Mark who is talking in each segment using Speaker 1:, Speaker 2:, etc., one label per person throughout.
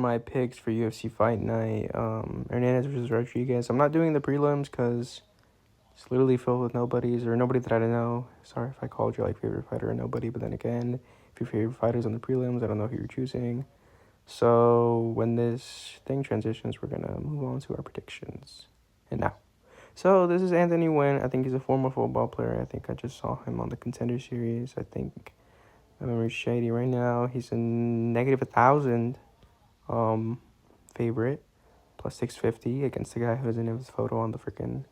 Speaker 1: my picks for UFC Fight Night. Hernandez versus Rodrigues. I'm not doing the prelims because it's literally filled with nobodies or nobody that I don't know. Sorry if I called you like favorite fighter or nobody, but then again, if your favorite fighter's on the prelims, I don't know who you're choosing. So when this thing transitions, we're gonna move on to our predictions. And now. So this is Anthony Nguyen. I think he's a former football player. I think I just saw him on the Contender Series. I think my memory's shady right now. He's a -1,000 favorite, plus 650 against the guy who doesn't have his photo on the freaking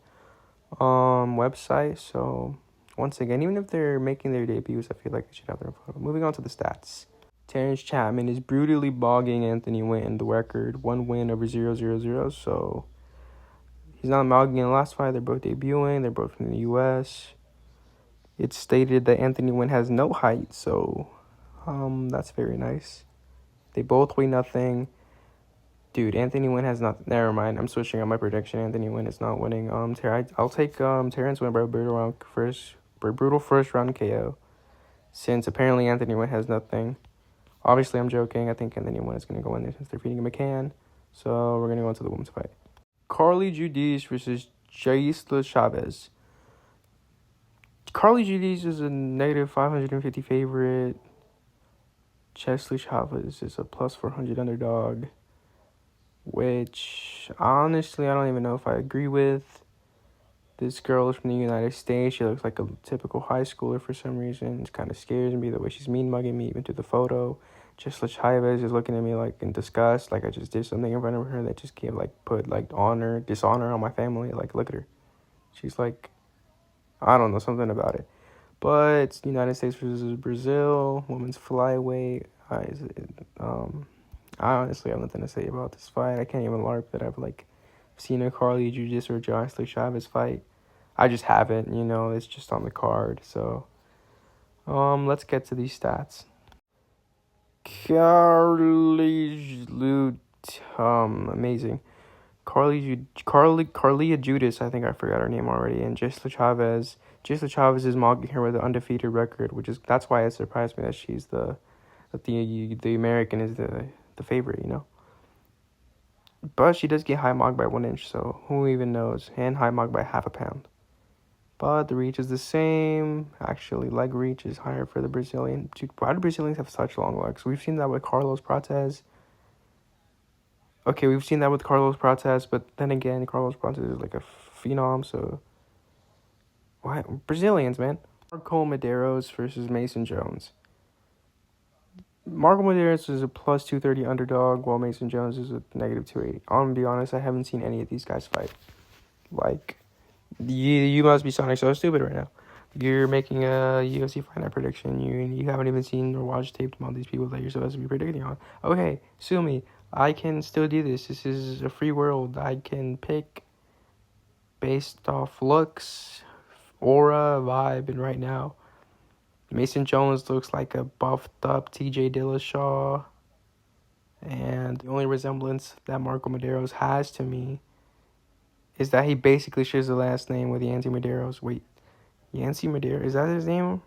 Speaker 1: website. So once again, even if they're making their debuts, I feel like they should have their photo. Moving on to the stats. Terrence Chapman is brutally bogging Anthony Nguyen the record. 1 win over 0-0-0. So he's not mogging in the last fight. They're both debuting. They're both from the U.S. It's stated that Anthony Nguyen has no height, so that's very nice. They both weigh nothing. Dude, Anthony Nguyen has nothing. Never mind. I'm switching on my prediction. Anthony Nguyen is not winning. I'll take Terrence Nguyen by brutal first round KO. Since apparently Anthony Nguyen has nothing. Obviously, I'm joking. I think Anthony Nguyen is going to go in there since they're feeding him a can. So we're going to go into the women's fight. Carly Judice versus Jaisla Chavez. Carly Judice is a -550 favorite. Chesley Chavez is a plus 400 underdog. Which, honestly, I don't even know if I agree with. This girl is from the United States. She looks like a typical high schooler for some reason. It kind of scares me the way she's mean-mugging me even through the photo. Chesley Chavez is looking at me like in disgust, like I just did something in front of her that just can't put dishonor on my family. Like, look at her. She's like, I don't know, something about it. But it's United States versus Brazil, women's flyweight. I honestly have nothing to say about this fight. I can't even LARP that I've seen a Carly Judice or Jocelyn Chavez fight. I just haven't, it's just on the card. So let's get to these stats. Amazing. Carlia Judice, I think I forgot her name already, and Jaisla Chavez. Jaisla Chavez is mogging her with an undefeated record, that's why it surprised me that she's the American is the favorite, But she does get high mog by 1 inch, so who even knows? And high mog by half a pound. But the reach is the same. Actually, leg reach is higher for the Brazilian. Dude, why do Brazilians have such long legs? We've seen that with Carlos Prates. Okay, we've seen that with Carlos Prates, but then again, Carlos Prates is like a phenom, so... Why? Brazilians, man. Marco Medeiros versus Mason Jones. Marco Medeiros is a plus 230 underdog, while Mason Jones is a -280. I'm gonna be honest, I haven't seen any of these guys fight. You must be sounding so stupid right now. You're making a UFC Fight Night prediction. You haven't even seen or watched taped on these people that you're supposed to be predicting on. Okay, sue me. I can still do this. This is a free world. I can pick based off looks, aura, vibe, and right now, Mason Jones looks like a buffed up TJ Dillashaw. And the only resemblance that Marco Medeiros has to me is that he basically shares the last name with Yancy Medeiros. Wait, Yancy Medeiros, is that his name?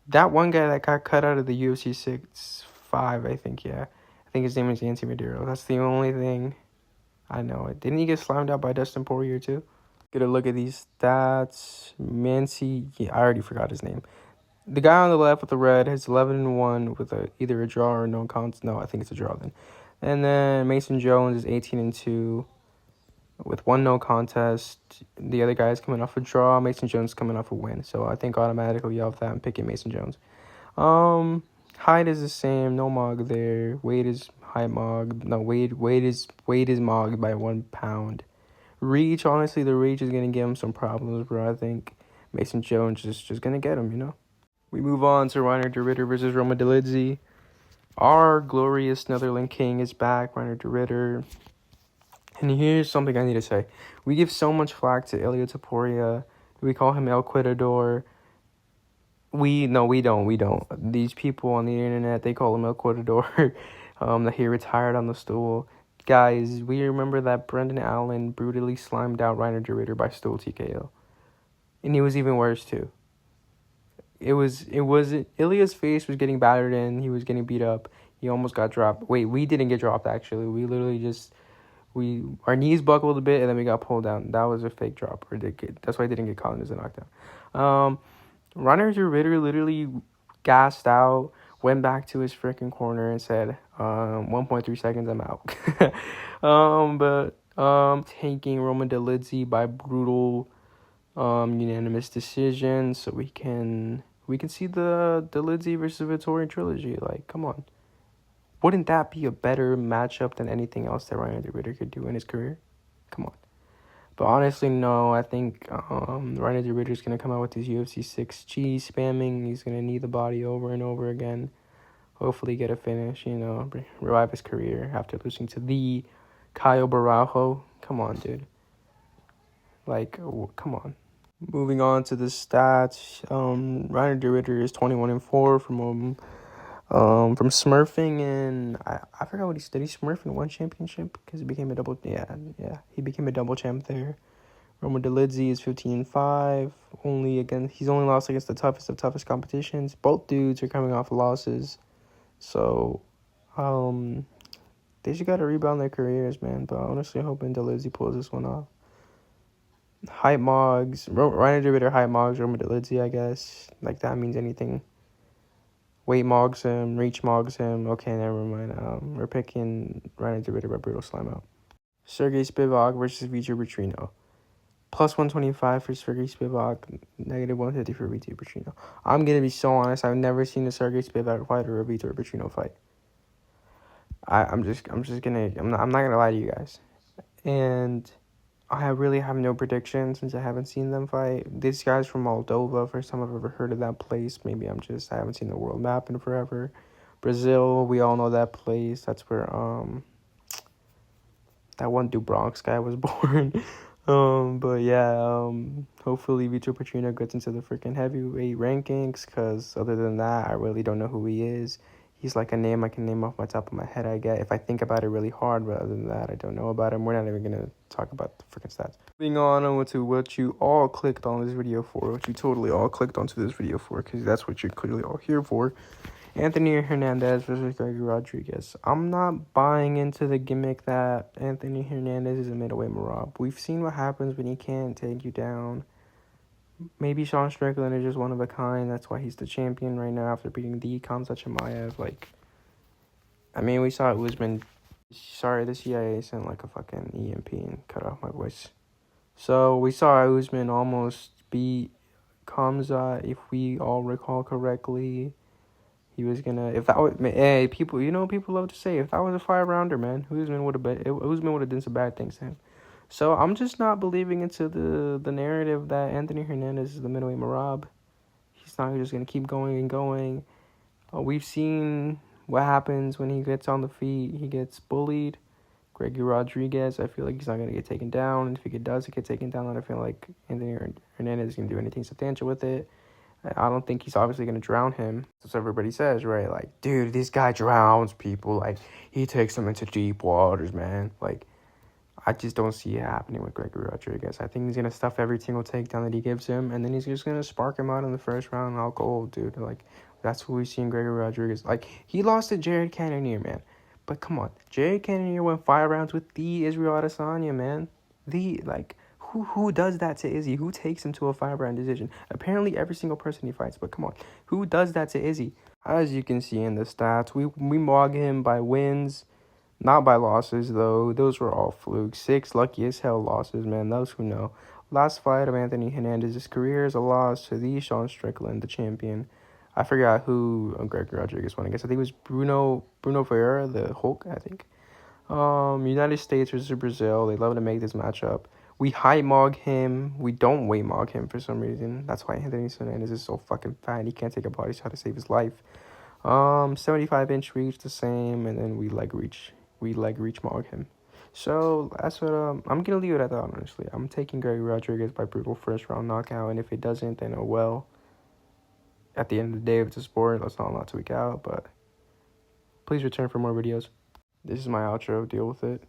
Speaker 1: That one guy that got cut out of the UFC 6-5, I think, yeah. I think his name is Yancy Medeiros. That's the only thing I know. Didn't he get slammed out by Dustin Poirier too? Get a look at these stats. Mancy, I already forgot his name. The guy on the left with the red has 11-1 with either a draw or no contest. No, I think it's a draw then. And then Mason Jones is 18-2 with 1 no contest. The other guy is coming off a draw. Mason Jones coming off a win. So I think automatically off that I'm picking Mason Jones. Height is the same. No mog there. Weight is high mog. No, weight is mogged by 1 pound. Reach, honestly, the reach is going to give him some problems, bro. I think Mason Jones is just going to get him, We move on to Reiner de Ritter versus Roma Delidze. Our glorious Netherlands King is back, Reiner de Ritter. And here's something I need to say. We give so much flack to Ilia Topuria. We call him El Cuidador. We don't. These people on the internet, they call him El Cuidador. That he retired on the stool. Guys, we remember that Brendan Allen brutally slimed out Reiner de Ritter by stool TKO. And he was even worse too. Ilia's face was getting battered in. He was getting beat up. He almost got dropped. Wait, we didn't get dropped, actually. We literally just... Our knees buckled a bit, and then we got pulled down. That was a fake drop. That's why I didn't get caught as a knockdown. Rodrigues literally gassed out, went back to his freaking corner and said, 1.3 seconds, I'm out. Taking Roman Dolidze by brutal unanimous decision, so we can see the Dolidze versus Vittori trilogy. Like, come on. Wouldn't that be a better matchup than anything else that Ryan DeRitter could do in his career? Come on. But honestly, no. I think Ryan DeRitter is going to come out with his UFC 6 cheese spamming. He's going to knee the body over and over again. Hopefully get a finish, revive his career after losing to the Caio Barajo. Come on, dude. Like, come on. Moving on to the stats. Ryan DeRitter is 21-4 from smurfing, and I forgot what he did. He smurf in one championship because he became a double. Yeah, he became a double champ there. Roman Dolidze is 15-5. He's only lost against the toughest of toughest competitions. Both dudes are coming off losses, so they just gotta rebound their careers, man. But honestly, hoping Dolidze pulls this one off. Hype Mogs, Ryan DeRitter, Hype Mogs, Roman Dolidze, I guess. Like, that means anything. Weight Mogs him, Reach Mogs him. Okay, never mind. We're picking Ryan DeRitter by Brutal Slime Out. Sergey Spivak versus Vitor Petrino. Plus 125 for Sergey Spivak, negative 150 for Vitor Petrino. I'm going to be so honest, I've never seen a Sergey Spivak fight or a Vitor Petrino fight. I'm not gonna lie to you guys. And I really have no prediction since I haven't seen them fight. This guy's from Moldova. First time I've ever heard of that place. Maybe I haven't seen the world map in forever. Brazil, we all know that place. That's where that one Dubronx guy was born. Hopefully Vitor Petrino gets into the freaking heavyweight rankings, because other than that, I really don't know who he is. He's like a name I can name off my top of my head, I get, if I think about it really hard, but other than that, I don't know about him. We're not even going to talk about the freaking stats. Moving on to what you all clicked on this video for, what you totally all clicked onto this video for, because that's what you're clearly all here for. Anthony Hernandez versus Gregory Rodrigues. I'm not buying into the gimmick that Anthony Hernandez is a middleweight Marab. We've seen what happens when he can't take you down. Maybe Sean Strickland is just one of a kind. That's why he's the champion right now after beating the Khamzat Chimaev. We saw Usman. Sorry, the CIA sent like a fucking EMP and cut off my voice. So we saw Usman almost beat Khamzat, if we all recall correctly. He was gonna, if that was, people love to say, if that was a 5-rounder, man, Usman would have done some bad things to him. So I'm just not believing into the narrative that Anthony Hernandez is the middleweight Marab. He's not just going to keep going and going. We've seen what happens when he gets on the feet. He gets bullied. Gregory Rodrigues, I feel like he's not going to get taken down. And if he does get taken down, then I feel like Anthony Hernandez is going to do anything substantial with it. I don't think he's obviously going to drown him. That's what everybody says, right? Like, dude, this guy drowns people. Like, he takes them into deep waters, man. Like, I just don't see it happening with Gregory Rodrigues. I think he's going to stuff every single takedown that he gives him, and then he's just going to spark him out in the first round, and I'll go, dude. Like, that's what we've seen Gregory Rodrigues. Like, he lost to Jared Cannonier, man. But come on. Jared Cannonier went 5 rounds with the Israel Adesanya, man. Who does that to Izzy? Who takes him to a 5-round decision? Apparently every single person he fights, but come on. Who does that to Izzy? As you can see in the stats, we mog him by wins. Not by losses, though. Those were all flukes. 6 lucky as hell losses, man. Those who know. Last fight of Anthony Hernandez's career is a loss to the Sean Strickland, the champion. I forgot who Gregory Rodrigues won against. I think it was Bruno Ferreira, the Hulk, I think. United States versus Brazil. They love to make this matchup. We high mog him. We don't weight mog him for some reason. That's why Anthony Hernandez is so fucking fat. He can't take a body shot to save his life. 75-inch reach, the same, and then we leg reach mog him. So that's what I'm gonna leave it at that, honestly. I'm taking Gregory Rodrigues by brutal first round knockout, and if it doesn't, then oh well. At the end of the day, if it's a sport, that's not a lot to week out, but please return for more videos. This is my outro. Deal with it.